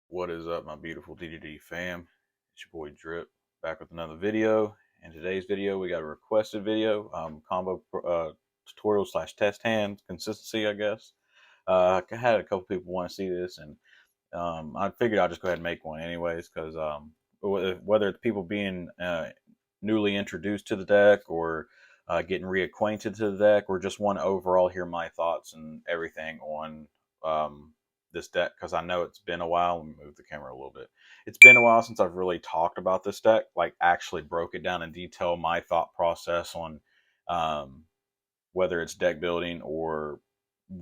What is up, my beautiful DDD fam? It's your boy Drip back with another video. In today's video, we got a requested video, combo tutorial slash test hand consistency, I guess. I had a couple people want to see this, and I figured I'd just go ahead and make one anyways, because whether it's people being newly introduced to the deck or getting reacquainted to the deck, or just want to overall hear my thoughts and everything on this deck, because I know it's been a while. Let me move the camera a little bit. It's been a while since I've really talked about this deck, like actually broke it down in detail, my thought process on um, whether it's deck building or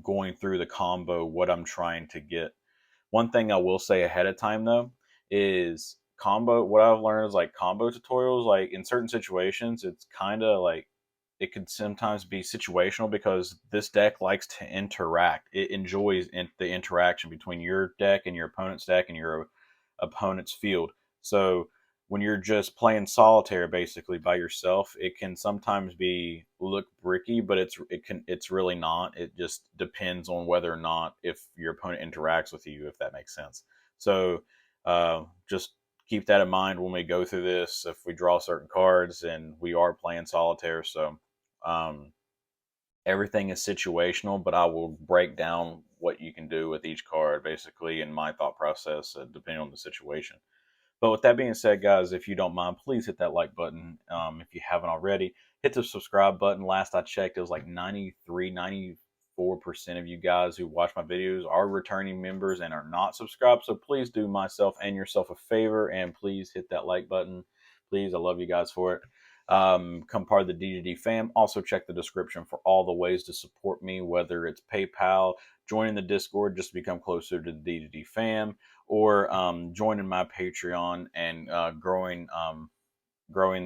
going through the combo, what I'm trying to get. One thing I will say ahead of time though is combo. What I've learned is like combo tutorials, like in certain situations, it's kind of like it could sometimes be situational because this deck likes to interact. It enjoys the interaction between your deck and your opponent's deck and your opponent's field. So when you're just playing solitaire basically by yourself, it can sometimes be look bricky, but it's really not. It just depends on whether or not if your opponent interacts with you, if that makes sense. So just keep that in mind when we go through this. If we draw certain cards and we are playing solitaire, so um, everything is situational, but I will break down what you can do with each card basically in my thought process, depending on the situation. But with that being said, guys, if you don't mind, please hit that like button. If you haven't already, hit the subscribe button. Last I checked, it was like 94% of you guys who watch my videos are returning members and are not subscribed. So please do myself and yourself a favor and please hit that like button. Please, I love you guys for it. Become part of the DDD fam. Also, check the description for all the ways to support me, whether it's PayPal, joining the Discord just to become closer to the DDD fam, or joining my Patreon and growing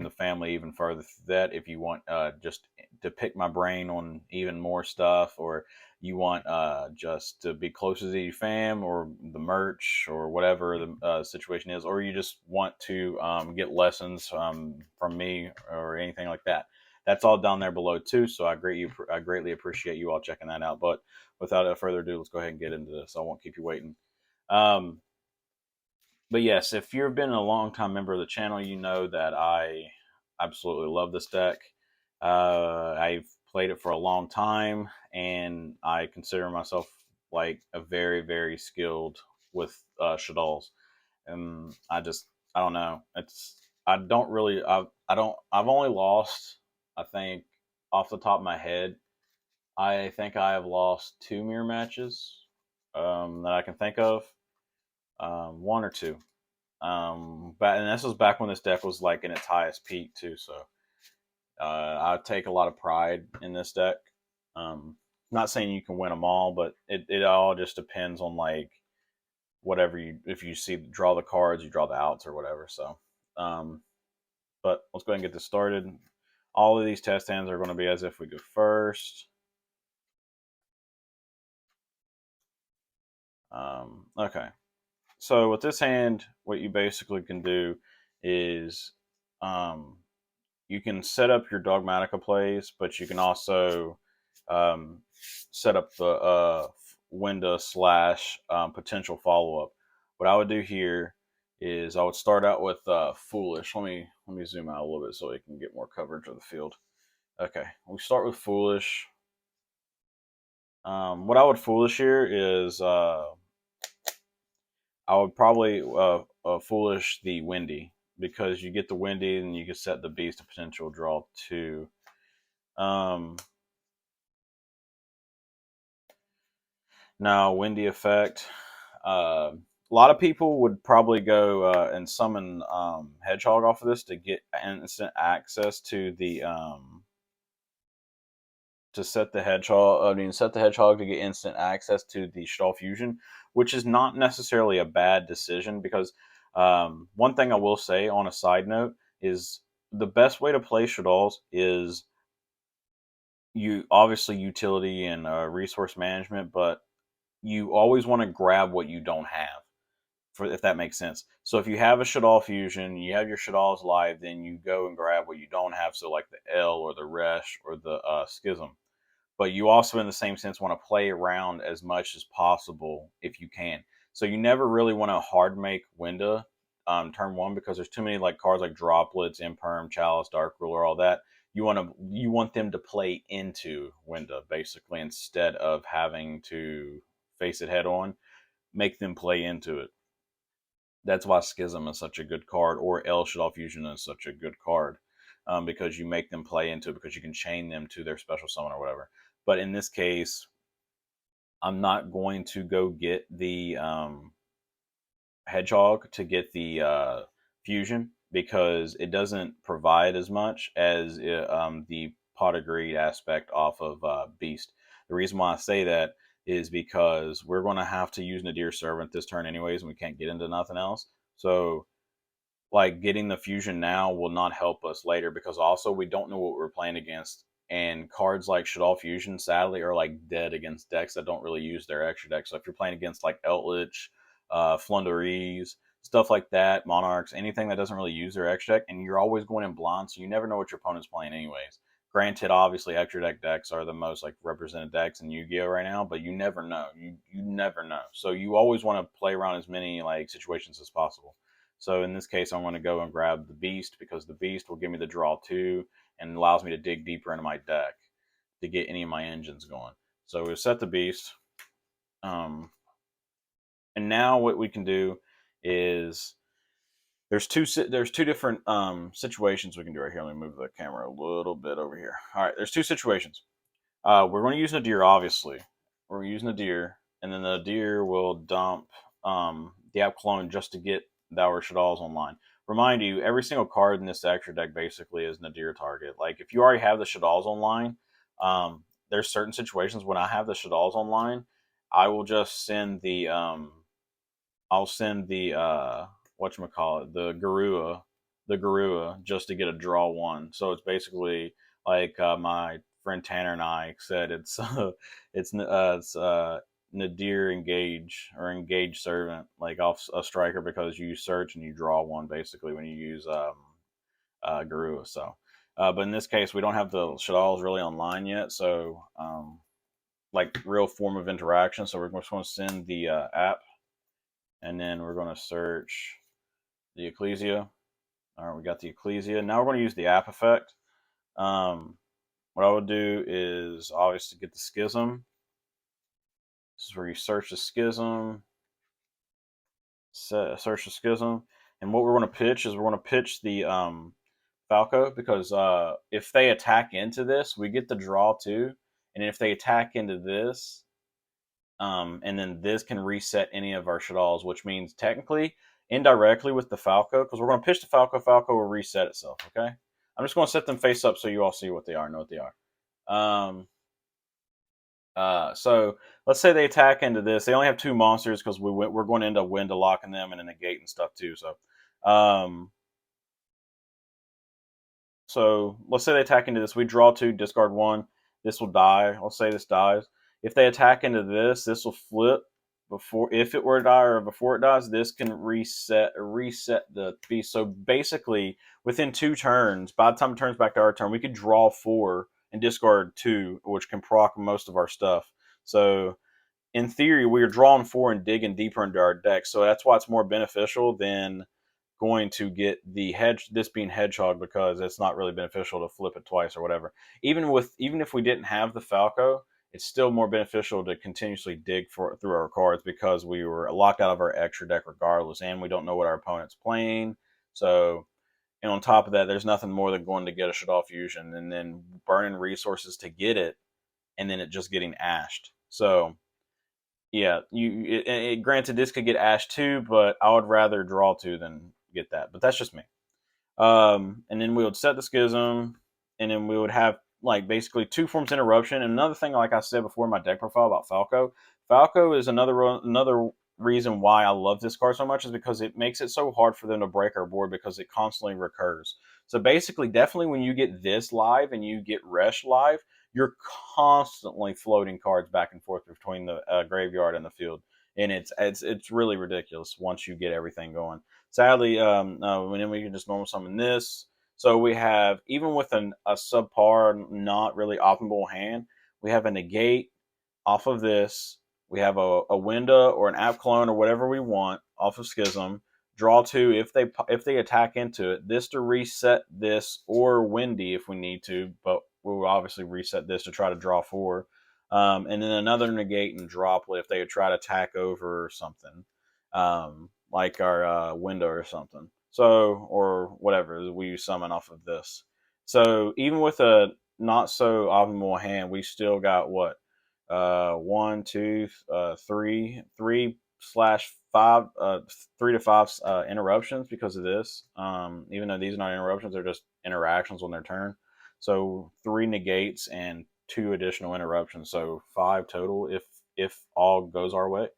the family even further through that. If you want just to pick my brain on even more stuff, or you want just to be close to the fam or the merch or whatever the situation is, or you just want to get lessons from me or anything like that. That's all down there below too. So I greatly appreciate you all checking that out. But without further ado, let's go ahead and get into this. I won't keep you waiting. Um, but yes, if you've been a long time member of the channel, you know that I absolutely love this deck. I've played it for a long time, and I consider myself like a very skilled with shaddolls. And I don't know. I don't really I don't I've only lost, I think, off the top of my head, I think I have lost two mirror matches that I can think of, one or two. And this was back when this deck was like in its highest peak too. So I take a lot of pride in this deck. Not saying you can win them all, but it all just depends on like whatever you, if you see draw the cards, you draw the outs or whatever. So, um, but let's go ahead and get this started. All of these test hands are going to be as if we go first. Okay. So with this hand, what you basically can do is um, you can set up your Dogmatika plays, but you can also um, set up the window slash potential follow up. What I would do here is I would start out with Foolish. Let me zoom out a little bit so we can get more coverage of the field. Okay, we start with Foolish. What I would Foolish here is I would probably Foolish the Windy, because you get the Windy and you can set the Beast to potential draw two. Um, Now, Windy effect. A lot of people would probably go and summon Hedgehog off of this to get instant access to the to set the Hedgehog. I mean, set the Hedgehog to get instant access to the Shaddoll Fusion, which is not necessarily a bad decision, because one thing I will say on a side note is the best way to play Shaddolls is you obviously utility and resource management, but you always want to grab what you don't have, for if that makes sense. So if you have a Shaddoll Fusion, you have your Shaddolls live, then you go and grab what you don't have, so like the L or the Resh or the Schism. But you also, in the same sense, want to play around as much as possible if you can. So you never really want to hard make Winda turn one, because there's too many like cards like Droplets, Imperm, Chalice, Dark Ruler, all that. You want them to play into Winda basically, instead of having to face it head on. Make them play into it. That's why Schism is such a good card, or El Shaddoll Fusion is such a good card, because you make them play into it, because you can chain them to their special summon or whatever. But in this case, I'm not going to go get the Hedgehog to get the fusion, because it doesn't provide as much as the Pot of Greed aspect off of Beast. The reason why I say that is because we're going to have to use Nadir Servant this turn anyways, and we can't get into nothing else. So, like, getting the fusion now will not help us later, because also we don't know what we're playing against. And cards like Shaddoll Fusion, sadly, are like dead against decks that don't really use their extra deck. So if you're playing against like Eldritch, Flunderies, stuff like that, Monarchs, anything that doesn't really use their extra deck, and you're always going in blind, so you never know what your opponent's playing anyways. Granted, obviously, extra deck decks are the most like represented decks in Yu-Gi-Oh right now, but you never know. You never know. So you always want to play around as many like situations as possible. So in this case, I'm going to go and grab the Beast, because the Beast will give me the draw 2 and allows me to dig deeper into my deck to get any of my engines going. So we'll set the Beast. And now what we can do is there's two different situations we can do right here. Let me move the camera a little bit over here. All right, there's two situations. We're going to use Nadir, obviously. We're using Nadir, and then the Nadir will dump the App Clone just to get our Shaddolls online. Remind you, every single card in this extra deck basically is Nadir target. Like, if you already have the Shaddolls online, there's certain situations when I have the Shaddolls online, I will just send the I'll send the whatchamacallit, the Garua, just to get a draw one. So it's basically like my friend Tanner and I said, it's Nadir Engage, or Engage Servant, like off a striker, because you search and you draw one basically when you use Garua. So, but in this case, we don't have the Shaddolls really online yet, so like real form of interaction. So we're just going to send the app, and then we're going to search the Ecclesia. All right, we got the Ecclesia. Now we're going to use the app effect. What I would do is obviously get the Schism. This is where you search the Schism, search the Schism, and what we're going to pitch is we're going to pitch the Falco, because if they attack into this, we get the draw too, and if they attack into this, and then this can reset any of our Shaddolls, which means technically, indirectly with the Falco, because we're going to pitch the Falco, Falco will reset itself, okay? I'm just going to set them face up so you all see what they are, know what they are. So let's say they attack into this. They only have two monsters, because we're going to end up Winda locking them and a negate and stuff too. So let's say they attack into this. We draw 2, discard 1. This will die. Let's say this dies. If they attack into this, this will flip before, if it were to die or before it dies. This can reset the beast. So basically, within 2 turns, by the time it turns back to our turn, we could draw 4 and discard 2, which can proc most of our stuff. So in theory, we are drawing 4 and digging deeper into our deck. So that's why it's more beneficial than going to get the this being Hedgehog, because it's not really beneficial to flip it twice or whatever. Even if we didn't have the Falco, it's still more beneficial to continuously dig through our cards, because we were locked out of our extra deck regardless, and we don't know what our opponent's playing. So, and on top of that, there's nothing more than going to get a Shaddoll Fusion and then burning resources to get it, and then it just getting ashed. So yeah, granted, this could get ashed too, but I would rather draw 2 than get that. But that's just me. And then we would set the Schism, and then we would have like basically 2 forms of interruption. And another thing, like I said before in my deck profile about Falco, Falco is another reason why I love this card so much, is because it makes it so hard for them to break our board, because it constantly recurs. So basically, definitely when you get this live and you get Resh live, you're constantly floating cards back and forth between the graveyard and the field, and it's really ridiculous once you get everything going. Sadly, and then we can just normal summon this. So we have, even with a subpar, not really optimal hand, we have a negate off of this, We have a window or an app clone or whatever we want off of Schism. Draw 2 if they attack into it. This to reset this, or Windy if we need to, but we will obviously reset this to try to draw 4. And then another negate and droplet if they try to attack over or something, like our window or something. So, or whatever, we summon off of this. So even with a not so optimal hand, we still got what? One, two, three slash five, 3 to 5 interruptions because of this. Even though these are not interruptions, they're just interactions on their turn. So 3 negates and 2 additional interruptions. So 5 total if all goes our way,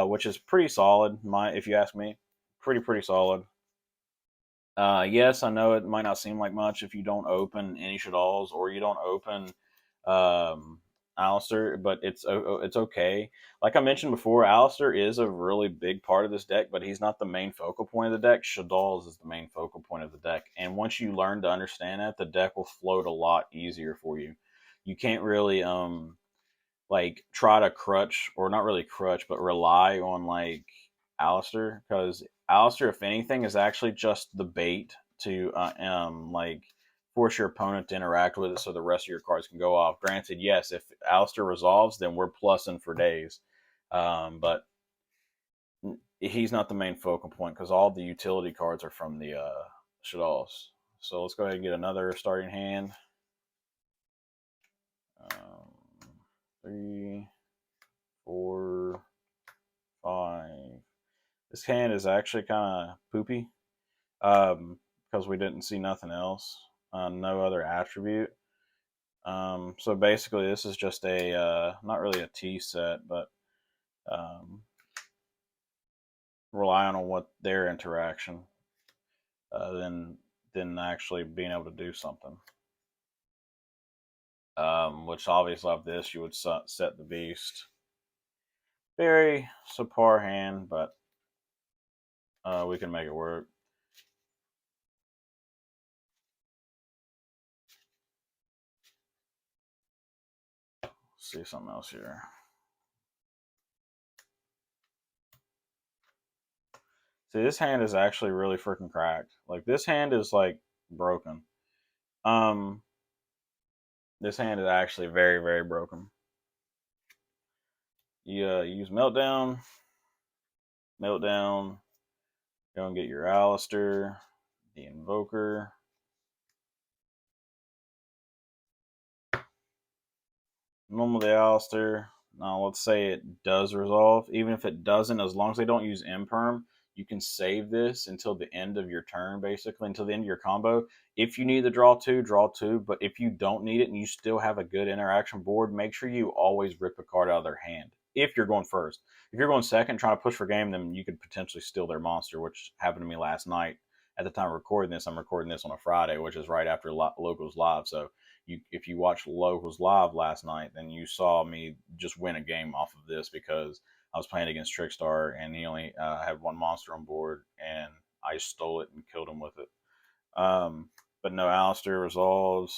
which is pretty solid. If you ask me, pretty solid. Yes, I know it might not seem like much if you don't open any Shaddolls or you don't open um, Alistair, but it's okay. Like I mentioned before, Alistair is a really big part of this deck, but he's not the main focal point of the deck. Shaddolls is the main focal point of the deck, and once you learn to understand that, the deck will float a lot easier for you. You can't really like try to crutch, or not really crutch, but rely on like Alistair, because Alistair, if anything, is actually just the bait to like force your opponent to interact with it so the rest of your cards can go off. Granted, yes, if Alistair resolves, then we're plussing for days. But he's not the main focal point because all the utility cards are from the Shaddolls. So let's go ahead and get another starting hand. 3, 4, 5. This hand is actually kind of poopy because we didn't see nothing else, no other attribute. So basically, this is just a not really a T set, but relying on what their interaction than actually being able to do something. Which obviously of this you would set the beast. Very subpar hand, but we can make it work. Let's see something else here. See, this hand is actually really freaking cracked. Like, this hand is like broken. This hand is actually very broken. You use Meltdown, go and get your Alistair, the Invoker. Normal the Alistair. Now, let's say it does resolve. Even if it doesn't, as long as they don't use Imperm, you can save this until the end of your turn, basically, until the end of your combo. If you need to draw 2, draw 2. But if you don't need it and you still have a good interaction board, make sure you always rip a card out of their hand. If you're going first. If you're going second, trying to push for game, then you could potentially steal their monster, which happened to me last night. At the time of recording this, I'm recording this on a Friday, which is right after Locals Live. So if you watched Locals Live last night, then you saw me just win a game off of this because I was playing against Trickstar and he only had 1 monster on board and I stole it and killed him with it. But no, Alistair resolves.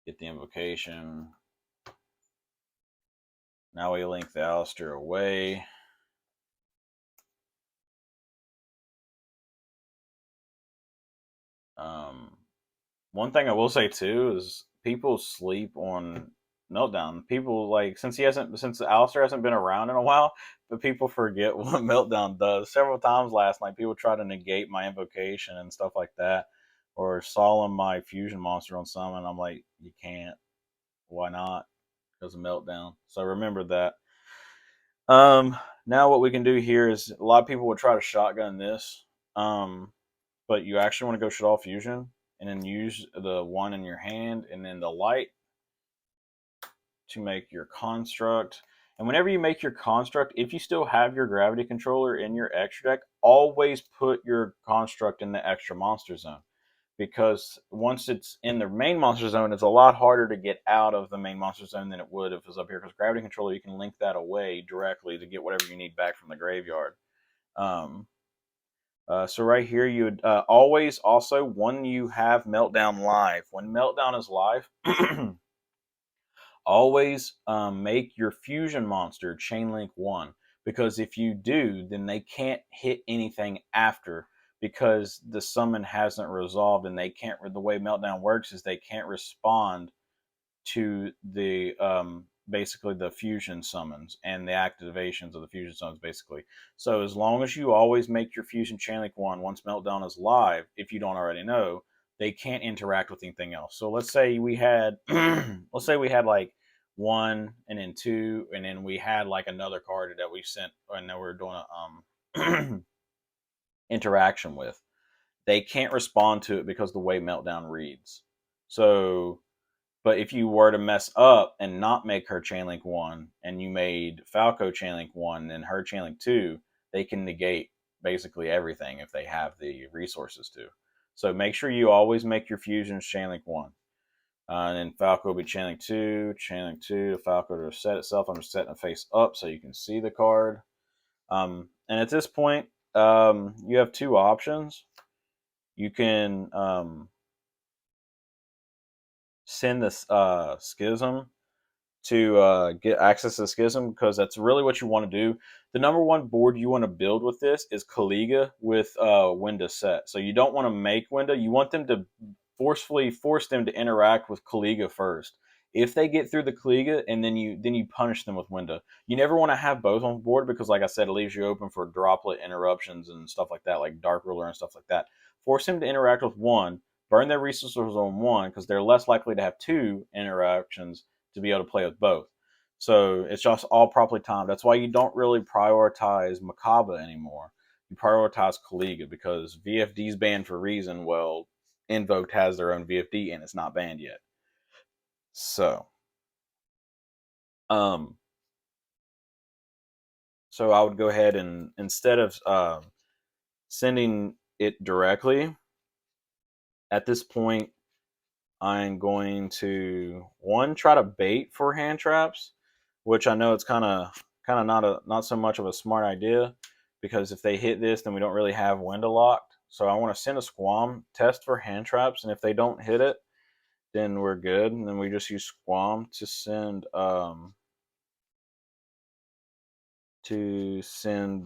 Get the invocation. Now we link the Alistair away. One thing I will say too is people sleep on Meltdown. People like since Alistair hasn't been around in a while, but people forget what Meltdown does. Several times last night, people try to negate my invocation and stuff like that, or solemn my fusion monster on summon. I'm like, you can't. Why not? Because of Meltdown. So remember that. Now what we can do here is a lot of people would try to shotgun this. But you actually want to go Shaddoll Fusion and then use the 1 in your hand and then the light to make your construct. And whenever you make your construct, if you still have your gravity controller in your extra deck, always put your construct in the extra monster zone. Because once it's in the main monster zone, it's a lot harder to get out of the main monster zone than it would if it was up here. Because gravity controller, you can link that away directly to get whatever you need back from the graveyard. So right here, you would always also, when you have Meltdown live, when Meltdown is live, always make your fusion monster Chainlink 1, because if you do, then they can't hit anything after, because the summon hasn't resolved, and they can't. The way Meltdown works is they can't respond to the basically the fusion summons and the activations of the fusion summons, basically. So as long as you always make your fusion Chainlink 1 once Meltdown is live, if you don't already know, they can't interact with anything else. So let's say we had let's say we had like 1 and then 2, and then we had like another card that we sent and then we're doing a interaction with. They can't respond to it because the way Meltdown reads. So but if you were to mess up and not make her Chainlink 1, and you made Falco Chainlink 1 and her Chainlink 2, they can negate basically everything if they have the resources to. So make sure you always make your fusions Chainlink 1. And then Falco will be Chainlink 2, Chainlink 2, the Falco to reset itself. I'm just setting it face up so you can see the card. And at this point, you have two options. You can send this Schism to get access to Schism, because that's really what you want to do. The number one board you want to build with this is Kaliga with Winda set. So you don't want to make Winda. You want them to forcefully force them to interact with Kaliga first. If they get through the Kaliga, and then you punish them with Winda. You never want to have both on board, because, like I said, it leaves you open for droplet interruptions and stuff like that, like Dark Ruler and stuff like that. Force them to interact with one, burn their resources on one, because they're less likely to have two interactions to be able to play with both. So it's just all properly timed. That's why you don't really prioritize Makaba anymore. You prioritize Kaliga, because VFD is banned for a reason. Well, Invoked has their own VFD and it's not banned yet. So, um, so I would go ahead and, instead of sending it directly, at this point, I'm going to, one, try to bait for hand traps, which I know it's kind of not so much of a smart idea, because if they hit this, then we don't really have window locked. So I want to send a Squam, test for hand traps, and if they don't hit it, then we're good. And then we just use Squam to send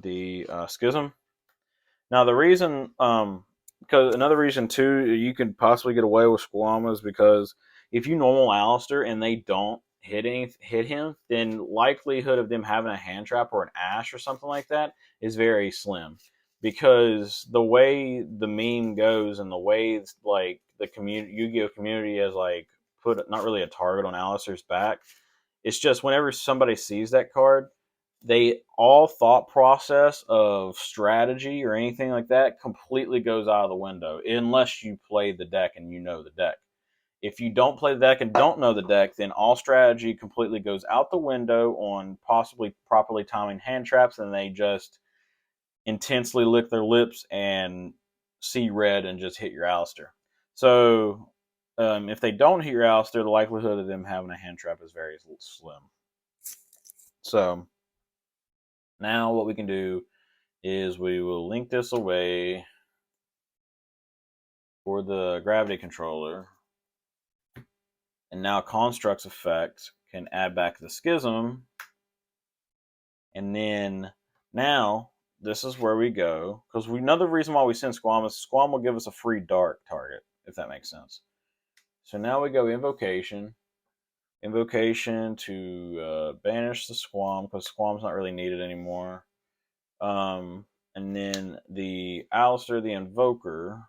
the Schism. Now the reason, because another reason too, you can possibly get away with Squamas, because if you normal Alistair and they don't hit him, then likelihood of them having a hand trap or an Ash or something like that is very slim. Because the way the meme goes, and the way like the community, Yu-Gi-Oh community has like put not really a target on Alistair's back. It's just whenever somebody sees that card, they all thought process of strategy or anything like that completely goes out of the window, unless you play the deck and you know the deck. If you don't play the deck and don't know the deck, then all strategy completely goes out the window on possibly properly timing hand traps, and they just intensely lick their lips and see red and just hit your Alistair. So if they don't hit your Alistair, the likelihood of them having a hand trap is very slim. So now what we can do is we will link this away for the gravity controller. And now Construct's effect can add back the Schism. And then now this is where we go. Because another reason why we send Squam is Squam will give us a free dark target, if that makes sense. So now we go Invocation. Invocation to banish the Squam, because Squam's not really needed anymore. And then the Alistair, the Invoker,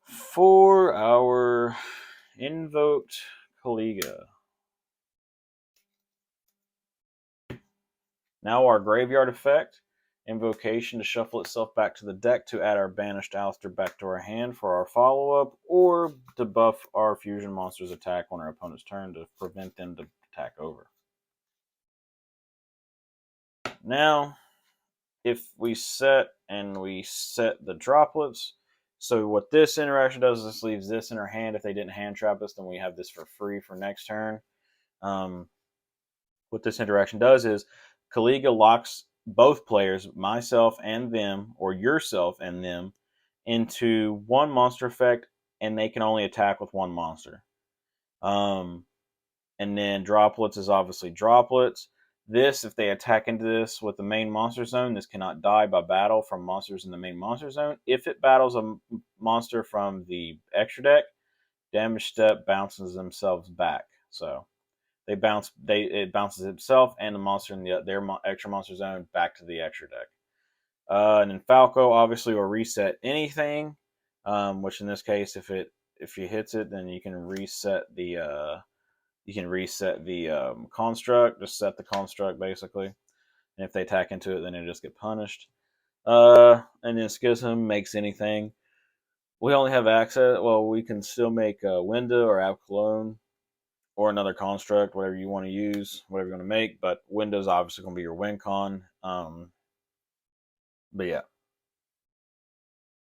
for our Invoked Kaliga. Now our Graveyard effect, Invocation to shuffle itself back to the deck to add our banished Alistair back to our hand for our follow-up, or to buff our fusion monster's attack on our opponent's turn to prevent them to attack over. Now, if we set the droplets, so what this interaction does is this leaves this in our hand. If they didn't hand trap us, then we have this for free for next turn. What this interaction does is Kaliga locks both players, myself and them, or yourself and them, into one monster effect, and they can only attack with one monster. And then droplets is obviously droplets. This, if they attack into this with the main monster zone, this cannot die by battle from monsters in the main monster zone. If it battles a monster from the extra deck, damage step bounces themselves back. So it bounces itself and the monster in their extra monster zone back to the extra deck. And then Falco obviously will reset anything, which in this case, if you hits it, then you can reset the construct. Just set the construct basically, and if they attack into it, then they just get punished. And then Schism makes anything. We only have access. Well, we can still make Winda or Abcalone or another construct, whatever you want to use, whatever you want to make. But Windows obviously going to be your win con. But yeah,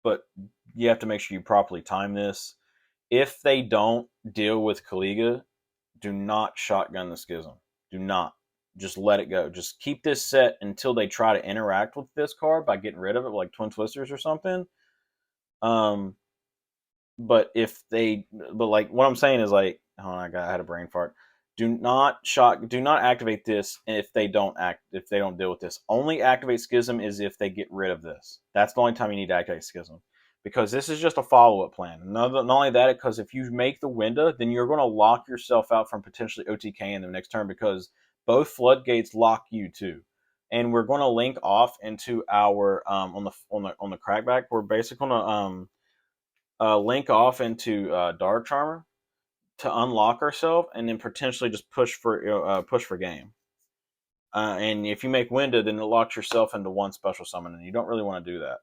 but you have to make sure you properly time this. If they don't deal with Kaliga, do not shotgun the Schism. Do not. Just let it go. Just keep this set until they try to interact with this card by getting rid of it, like Twin Twisters or something. But like what I'm saying is like, oh my god, I had a brain fart. Do not activate this if they don't deal with this. Only activate Schism is if they get rid of this. That's the only time you need to activate Schism, because this is just a follow-up plan. Not only that, because if you make the window, then you're going to lock yourself out from potentially OTK in the next turn, because both floodgates lock you too. And we're going to link off into our on the crackback. We're basically going to link off into Dark Charmer to unlock ourselves, and then potentially just push for game. And if you make Winda, then it locks yourself into one special summon, and you don't really want to do that.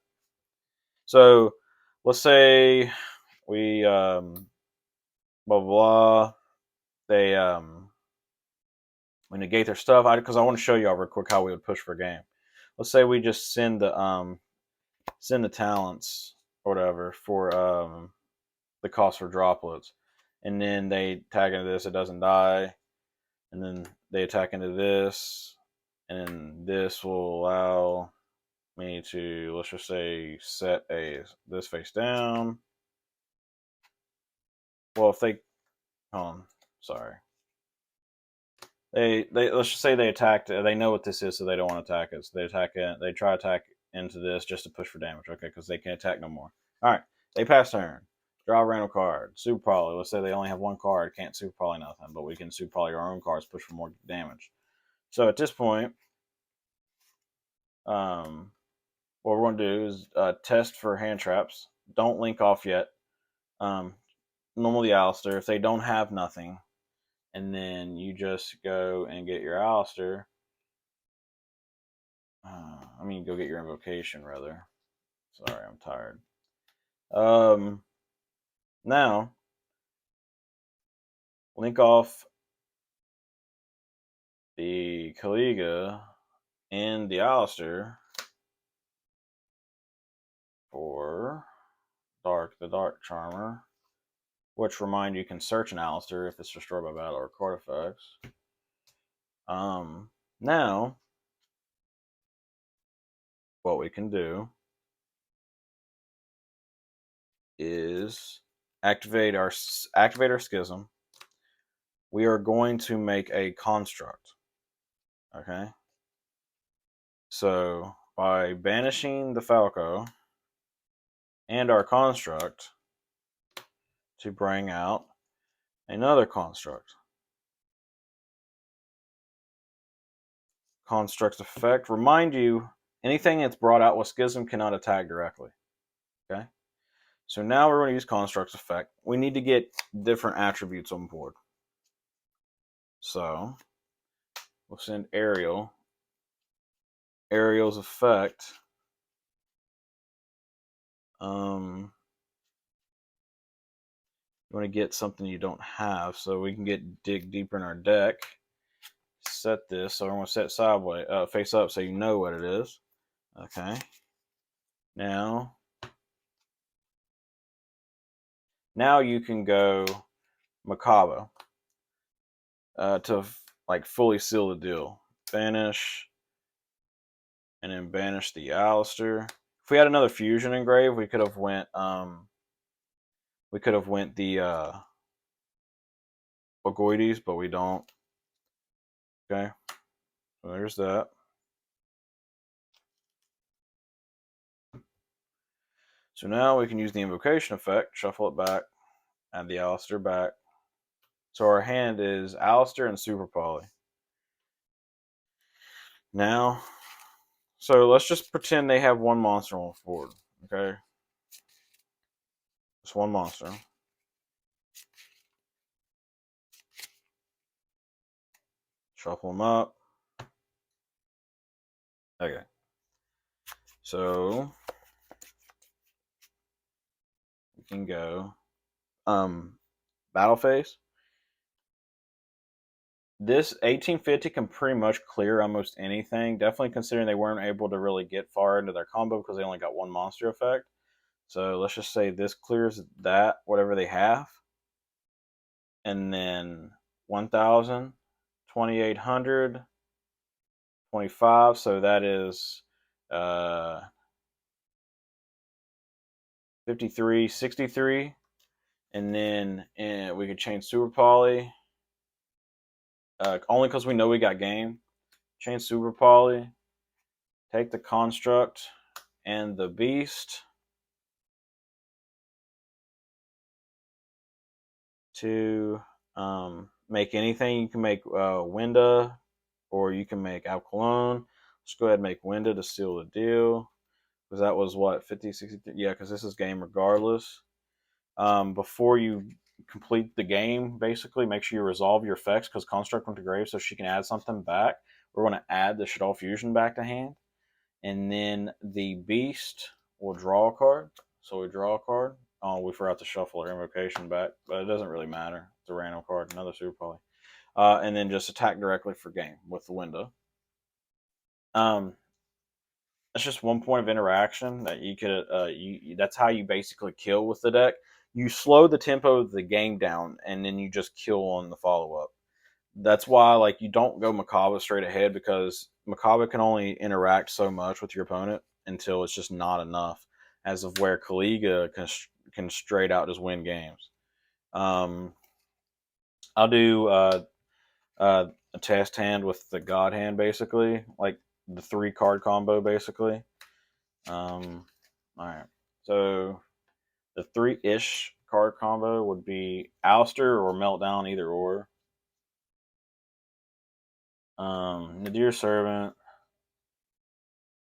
So let's say we blah blah. They we negate their stuff. Because I want to show you all real quick how we would push for game. Let's say we just send the talents or whatever for the cost for droplets, and then they tag into this. It doesn't die, and then they attack into this, and this will allow me to, let's just say, set this face down. Well, if they, sorry, they let's just say they attacked. They know what this is, so they don't want to attack it. So they attack it. They try to attack into this just to push for damage. Okay, because they can't attack no more. All right, they pass turn. Draw a random card. Super Poly. Let's say they only have one card. Can't Super Poly nothing, but we can Super Poly our own cards, push for more damage. So at this point, what we're going to do is test for hand traps. Don't link off yet. Normally Alistair, if they don't have nothing, and then you just go and get your Alistair. Go get your invocation, rather. Sorry, I'm tired. Now, link off the Kaliga and the Alistair for the Dark Charmer, which remind you can search an Alistair if it's destroyed by battle or card effects. Now, what we can do is activate our Schism. We are going to make a construct. Okay. So by banishing the Falco and our construct to bring out another construct. Construct effect. Remind you, anything that's brought out with Schism cannot attack directly. Okay. So now we're going to use construct effect. We need to get different attributes on board. So we'll send Ariel. Ariel's effect. You want to get something you don't have, so we can dig deeper in our deck. Set this, so we're going to set sideways, face up, so you know what it is. Okay. Now you can go Macabre to like fully seal the deal. Banish and then banish the Alistair. If we had another fusion engrave, we could have went the Ogoides, but we don't. Okay, so there's that. So now we can use the invocation effect, shuffle it back, add the Alistair back. So our hand is Alistair and Super Poly. Now, so let's just pretend they have one monster on the board, okay? Just one monster. Shuffle them up. Okay. So we can go battle phase. This 1850 can pretty much clear almost anything. Definitely considering they weren't able to really get far into their combo because they only got one monster effect. So let's just say this clears that, whatever they have. And then 1,000, 2,800, 25. So that is 53, 63. And then we could change Super Poly. Only because we know we got game. Change Super Poly. Take the Construct and the Beast to make anything. You can make Winda, or you can make Alcalon. Let's go ahead and make Winda to seal the deal. Because that was what, 50, 60? Yeah, because this is game regardless. Before you complete the game, basically, make sure you resolve your effects because Construct went to grave, so she can add something back. We're going to add the Shaddoll Fusion back to hand. And then the Beast will draw a card. So we draw a card. Oh, we forgot to shuffle our invocation back, but it doesn't really matter. It's a random card, another Super Poly. And then just attack directly for game with the window. That's just one point of interaction that you could. That's how you basically kill with the deck. You slow the tempo of the game down, and then you just kill on the follow up. That's why, like, you don't go Macabre straight ahead because Macabre can only interact so much with your opponent until it's just not enough. As of where Kaliga can straight out just win games. I'll do a test hand with the God hand, basically, like the 3-card combo, basically. All right, so the 3-ish card combo would be Alistair or Meltdown, either or. Nadir Servant,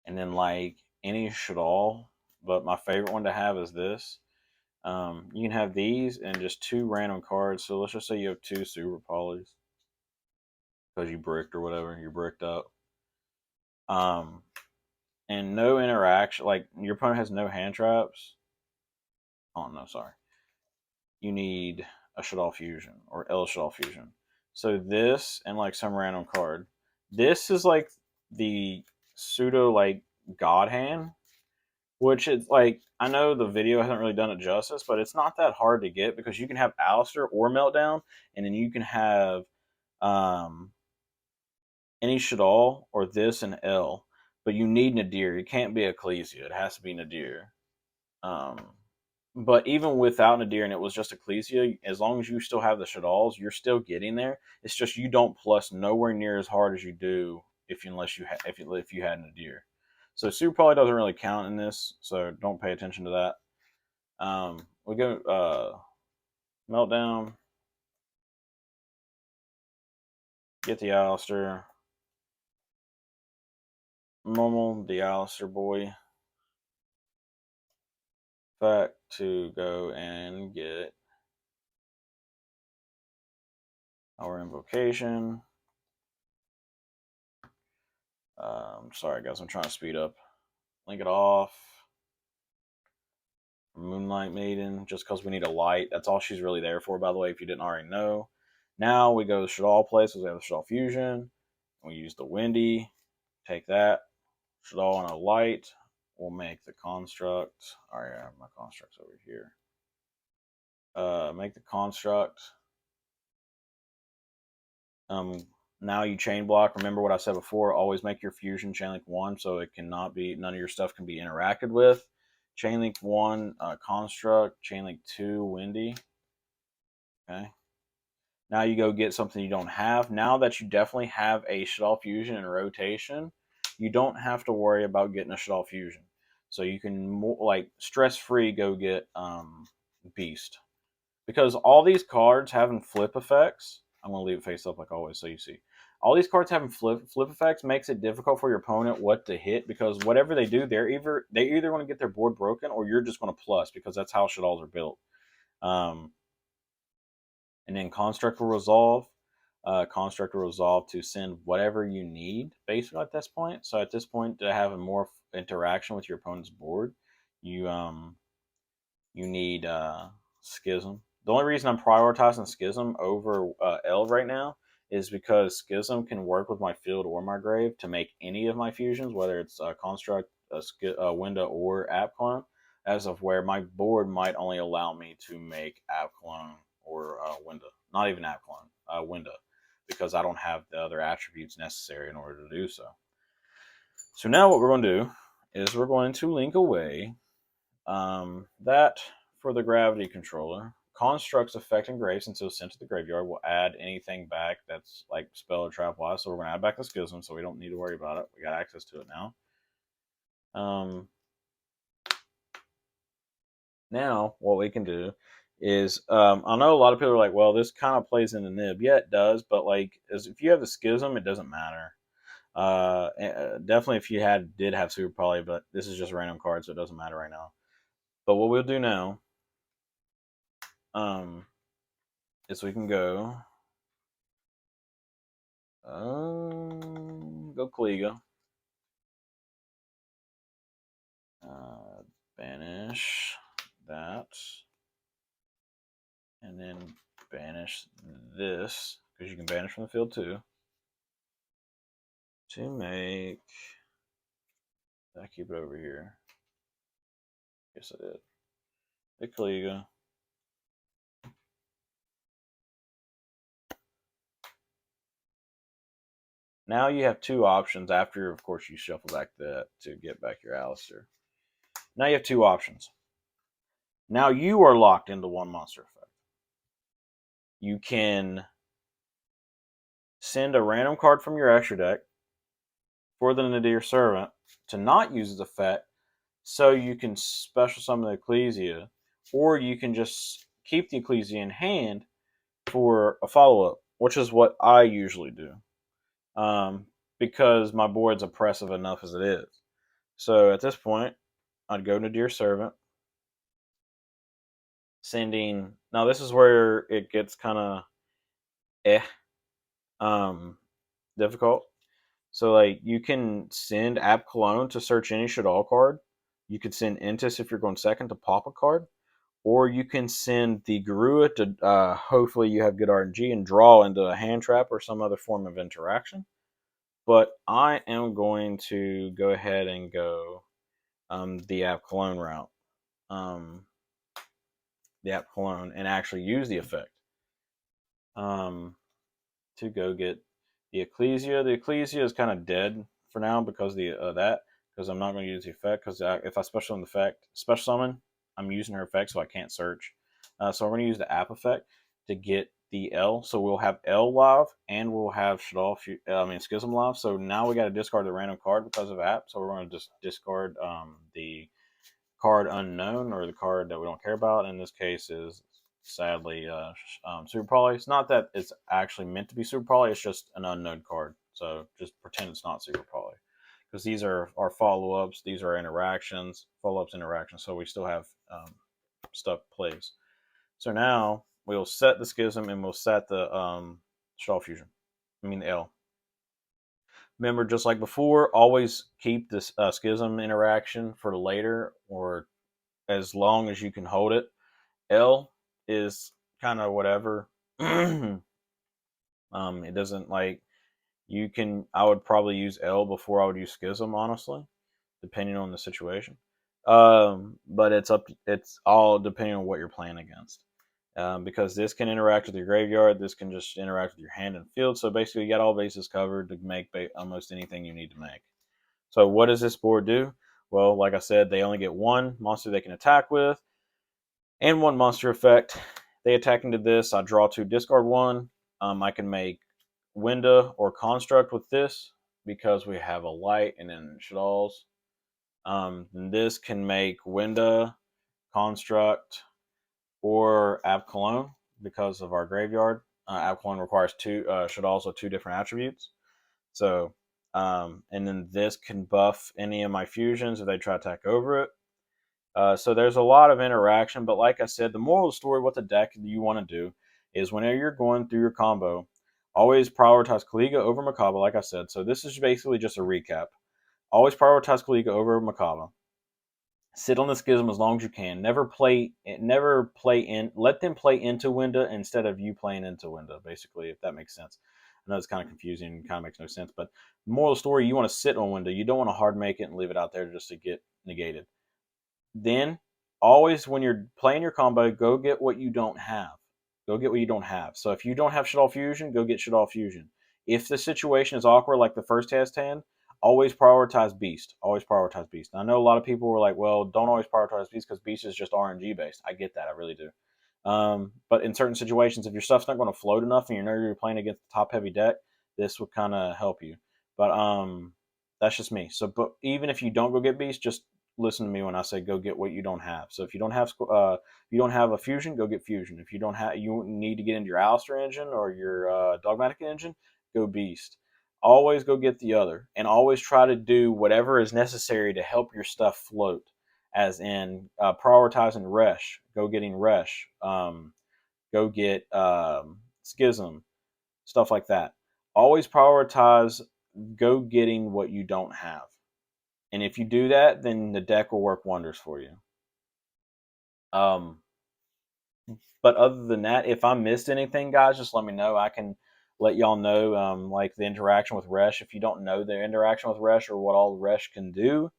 and then like any shaddoll. But my favorite one to have is this. You can have these and just 2 random cards. So let's just say you have 2 Super Polys because you bricked or whatever. You're bricked up. And no interaction. Like your opponent has no hand traps. Oh no, sorry. You need a Shaddoll Fusion or L Shaddoll Fusion. So this and like some random card. This is like the pseudo like God hand, which is like, I know the video hasn't really done it justice, but it's not that hard to get because you can have Alistair or Meltdown, and then you can have any Shaddoll or this and L, but you need Nadir. It can't be Ecclesia. It has to be Nadir. But even without Nadir and it was just Ecclesia, as long as you still have the Shaddolls, you're still getting there. It's just you don't plus nowhere near as hard as you do if you had Nadir. So Super Poly doesn't really count in this, so don't pay attention to that. We go Meltdown, get the Alistair, normal the Alistair boy. Fact to go and get our invocation. Sorry guys, I'm trying to speed up. Link it off. Moonlight Maiden, just because we need a light. That's all she's really there for, by the way, if you didn't already know. Now we go to Shaddoll place, because we have the Shaddoll Fusion. We use the Windy. Take that. Shaddoll and a light. We'll make the Construct. Alright, I have my Constructs over here. Make the Construct. Now you chain block. Remember what I said before, always make your fusion chain link 1 so it cannot be, none of your stuff can be interacted with. Chain link 1 construct, chain link 2 windy. Okay. Now you go get something you don't have. Now that you definitely have a shaddoll fusion and rotation, you don't have to worry about getting a shaddoll fusion. So you can like stress free go get beast, because all these cards having flip effects. I'm gonna leave it face up like always so you see. All these cards having flip effects makes it difficult for your opponent what to hit, because whatever they do, they're either going to get their board broken or you're just going to plus, because that's how shadolls are built. And then construct will resolve. Construct will resolve to send whatever you need basically at this point. So at this point, to have a more interaction with your opponent's board, you need Schism. The only reason I'm prioritizing Schism over L right now is because Schism can work with my field or my grave to make any of my fusions, whether it's Construct, Window, or App Clone, as of where my board might only allow me to make App Clone or Window. Not even App Clone, Window, because I don't have the other attributes necessary in order to do so. So now what we're going to do is we're going to link away that for the gravity controller. Construct's effect and graves until sent to the graveyard will add anything back that's like spell or trap wise. So we're going to add back the Schism, so we don't need to worry about it. We got access to it now. Now what we can do is, I know a lot of people are like, well, this kind of plays in the nib. Yeah, it does, but like, if you have the Schism, it doesn't matter. Definitely if you did have Super Poly, but this is just a random card, so it doesn't matter right now. But what we'll do now is we can go Kliga, banish that, and then banish this, because you can banish from the field too, to make, did I keep it over here? Yes, I did. The Kliga. Now you have two options after, of course, you shuffle back that to get back your Alistair. Now you have two options. Now you are locked into one monster effect. You can send a random card from your extra deck for the Nadir Servant to not use its effect, so you can special summon the Ecclesia, or you can just keep the Ecclesia in hand for a follow-up, which is what I usually do. Because my board's oppressive enough as it is. So at this point, I'd go to Dear Servant, sending. Now this is where it gets kind of difficult. So like you can send App Cologne to search any Shaddoll card. You could send Intis if you're going second to pop a card, or you can send the Garua to hopefully you have good RNG and draw into a hand trap or some other form of interaction. But I am going to go ahead and go the App Cologne route. The App Cologne and actually use the effect to go get the Ecclesia. The Ecclesia is kind of dead for now because because I'm not going to use the effect, because if I special summon, I'm using her effect, so I can't search. So I'm going to use the App effect to get the L. So we'll have L live and we'll have Schism live. So now we got to discard the random card because of App. So we're going to just discard the card unknown, or the card that we don't care about. In this case is sadly Super Poly. It's not that it's actually meant to be Super Poly, it's just an unknown card. So just pretend it's not Super Poly, because these are our follow-ups, these are interactions, follow-ups, interactions, so we still have stuff plays. So now we'll set the Schism and we'll set the Shaddoll Fusion. I mean the L. Remember, just like before, always keep this Schism interaction for later, or as long as you can hold it. L is kind of whatever. It doesn't like you can. I would probably use L before I would use Schism, honestly, depending on the situation. But it's all depending on what you're playing against. because this can interact with your graveyard. This can just interact with your hand and field. So basically, you got all bases covered to make almost anything you need to make. So what does this board do? Well, like I said, they only get one monster they can attack with and one monster effect. They attack into this. I draw 2, discard 1. I can make Winda or Construct with this because we have a light and then shaddolls. This can make Winda, Construct, or Ab Cologne because of our graveyard. Ab Cologne requires should also 2 different attributes. So, and then this can buff any of my fusions if they try to attack over it. So there's a lot of interaction, but like I said, the moral of the story, what the deck you want to do is whenever you're going through your combo, always prioritize Kaliga over Makaba, like I said. So this is basically just a recap. Always prioritize Kaliga over Makaba. Sit on the Schism as long as you can. Never play in. Let them play into Winda instead of you playing into Winda. Basically, if that makes sense. I know it's kind of confusing and kind of makes no sense, but moral of the story: you want to sit on Winda. You don't want to hard make it and leave it out there just to get negated. Then, always when you're playing your combo, go get what you don't have. Go get what you don't have. So if you don't have Shaddoll Fusion, go get Shaddoll Fusion. If the situation is awkward, like the first test hand, always prioritize Beast. Always prioritize Beast. I know a lot of people were like, well, don't always prioritize Beast because Beast is just RNG based. I get that. I really do. But in certain situations, if your stuff's not going to float enough and you know you're playing against the top heavy deck, this would kind of help you. But that's just me. So, but even if you don't go get Beast, just listen to me when I say go get what you don't have. So if you don't have a fusion, go get fusion. If you need to get into your Alistair engine or your Dogmatika engine, go Beast. Always go get the other, and always try to do whatever is necessary to help your stuff float. As in prioritizing Resh, go getting Resh, go get Schism, stuff like that. Always prioritize go getting what you don't have. And if you do that, then the deck will work wonders for you. But other than that, if I missed anything, guys, just let me know. I can let y'all know, like the interaction with Resh. If you don't know the interaction with Resh or what all Resh can do,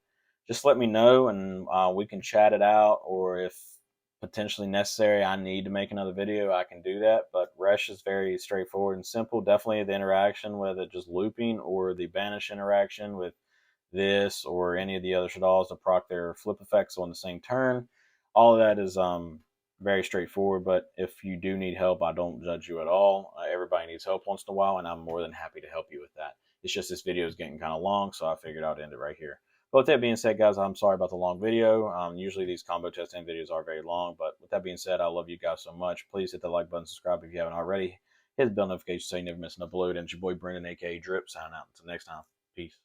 just let me know and we can chat it out. Or if potentially necessary, I need to make another video, I can do that. But Resh is very straightforward and simple. Definitely the interaction, whether just looping or the banish interaction with this or any of the other shadolls to proc their flip effects on the same turn. All of that is very straightforward, but if you do need help, I don't judge you at all. Everybody needs help once in a while, and I'm more than happy to help you with that. It's just this video is getting kind of long, so I figured I'd end it right here. But with that being said, guys, I'm sorry about the long video. Usually these combo testing videos are very long, but with that being said, I love you guys so much. Please hit the like button, subscribe if you haven't already. Hit the bell notification so you never miss an upload. And it's your boy Brendan, aka Drip, signing out. Until next time, peace.